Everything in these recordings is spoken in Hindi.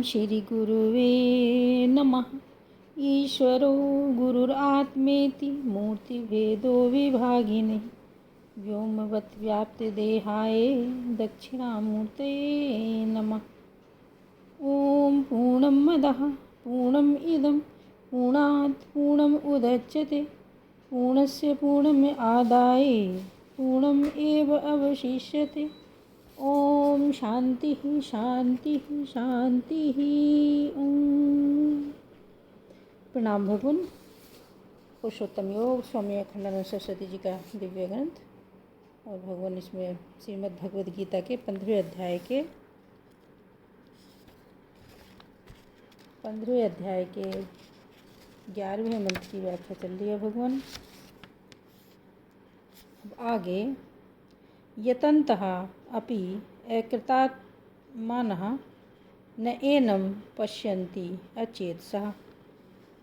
श्री गुरुवे नमः। ईश्वरो गुरुरात्मेति मूर्तिभेदो विभागिने व्योमवत् व्याप्तदेहाय दक्षिणामूर्तये नमः। ॐ पूर्णमदः पूर्णमिदं पूर्णात् पूर्णमुदच्यते पूर्णस्य पूर्णमादाय पूर्णमेव अवशिष्यते। ओम शांति शांति शांति। ओम। प्रणाम भगवान। पुरुषोत्तम योग स्वामी अखंडानंद सरस्वती जी का दिव्य ग्रंथ और भगवान इसमें श्रीमद् भगवद गीता के 15वें अध्याय के 11वें मंत्र की व्याख्या चल रही है भगवान। अब आगे यतन्तः अपि अकृतात्मानः न एनं पश्यन्ति अचेतसः।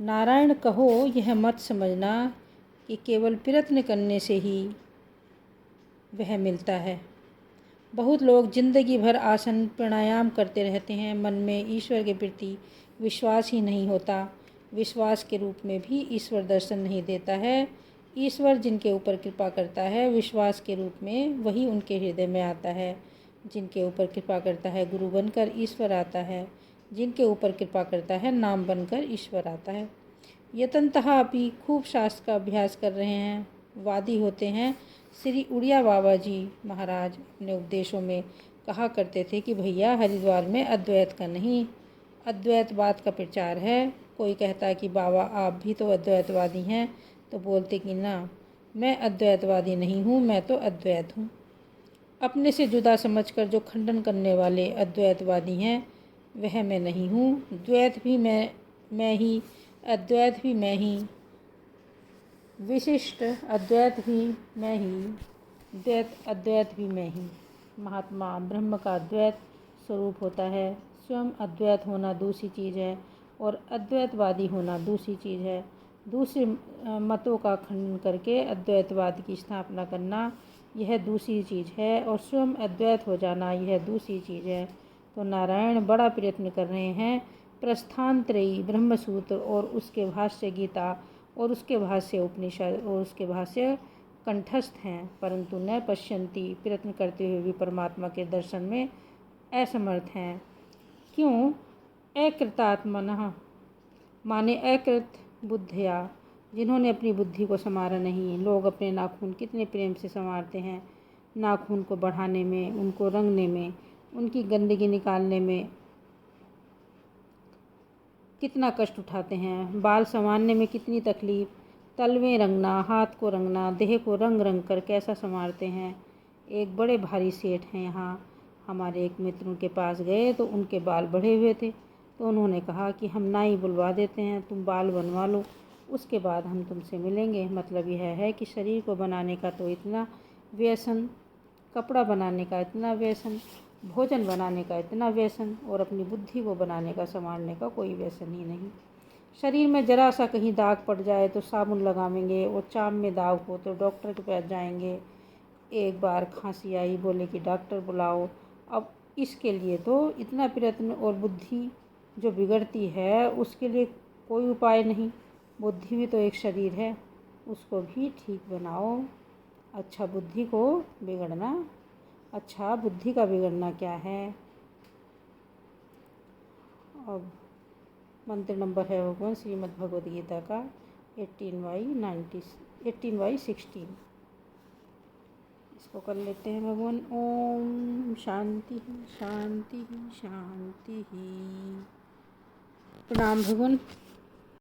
नारायण कहो, यह मत समझना कि केवल प्रयत्न करने से ही वह मिलता है। बहुत लोग जिंदगी भर आसन प्राणायाम करते रहते हैं, मन में ईश्वर के प्रति विश्वास ही नहीं होता। विश्वास के रूप में भी ईश्वर दर्शन नहीं देता है। ईश्वर जिनके ऊपर कृपा करता है विश्वास के रूप में, वही उनके हृदय में आता है। जिनके ऊपर कृपा करता है गुरु बनकर ईश्वर आता है। जिनके ऊपर कृपा करता है नाम बनकर ईश्वर आता है। यतन्तः अपि खूब शास्त्र का अभ्यास कर रहे हैं, वादी होते हैं। श्री उड़िया बाबा जी महाराज अपने उपदेशों में कहा करते थे कि भैया हरिद्वार में अद्वैत का नहीं, अद्वैतवाद का प्रचार है। कोई कहता है कि बाबा आप भी तो अद्वैतवादी हैं, तो बोलते कि ना, मैं अद्वैतवादी नहीं हूँ, मैं तो अद्वैत हूँ। अपने से जुदा समझकर जो खंडन करने वाले अद्वैतवादी हैं वह मैं नहीं हूँ। द्वैत भी मैं ही, अद्वैत भी मैं ही, विशिष्ट अद्वैत भी मैं ही, द्वैत अद्वैत भी मैं ही। महात्मा ब्रह्म का अद्वैत स्वरूप होता है। स्वयं अद्वैत होना दूसरी चीज़ है और अद्वैतवादी होना दूसरी चीज़ है। दूसरे मतों का खंडन करके अद्वैतवाद की स्थापना करना यह दूसरी चीज़ है और स्वयं अद्वैत हो जाना यह दूसरी चीज़ है। तो नारायण बड़ा प्रयत्न कर रहे हैं। प्रस्थानत्रयी ब्रह्मसूत्र और उसके भाष्य गीता और उसके भाष्य उपनिषद और उसके भाष्य कंठस्थ हैं, परंतु न पश्यन्ति, प्रयत्न करते हुए भी परमात्मा के दर्शन में असमर्थ हैं। क्यों? अकृतात्मनः माने अकृत बुद्धिया, जिन्होंने अपनी बुद्धि को संवारा नहीं। लोग अपने नाखून कितने प्रेम से संवारते हैं। नाखून को बढ़ाने में, उनको रंगने में, उनकी गंदगी निकालने में कितना कष्ट उठाते हैं। बाल संवारने में कितनी तकलीफ़, तलवे रंगना, हाथ को रंगना, देह को रंग रंग कर कैसा संवारते हैं। एक बड़े भारी सेठ हैं यहाँ, हमारे एक मित्र उनके पास गए तो उनके बाल बढ़े हुए थे, तो उन्होंने कहा कि हम नाई बुलवा देते हैं, तुम बाल बनवा लो, उसके बाद हम तुमसे मिलेंगे। मतलब यह है कि शरीर को बनाने का तो इतना व्यसन, कपड़ा बनाने का इतना व्यसन, भोजन बनाने का इतना व्यसन, और अपनी बुद्धि को बनाने का, संवारने का कोई व्यसन ही नहीं। शरीर में जरा सा कहीं दाग पड़ जाए तो साबुन लगावेंगे, और चाम में दाग हो तो डॉक्टर के पास जाएंगे। एक बार खांसी आई, बोले कि डॉक्टर बुलाओ। अब इसके लिए तो इतना प्रयत्न, और बुद्धि जो बिगड़ती है उसके लिए कोई उपाय नहीं। बुद्धि भी तो एक शरीर है, उसको भी ठीक बनाओ। अच्छा, बुद्धि को बिगड़ना, अच्छा बुद्धि का बिगड़ना क्या है। अब मंत्र नंबर है भगवान श्रीमद् भगवद गीता का 18/16। इसको कर लेते हैं भगवान। ओम शांति शांति शांति। प्रणाम भगवान।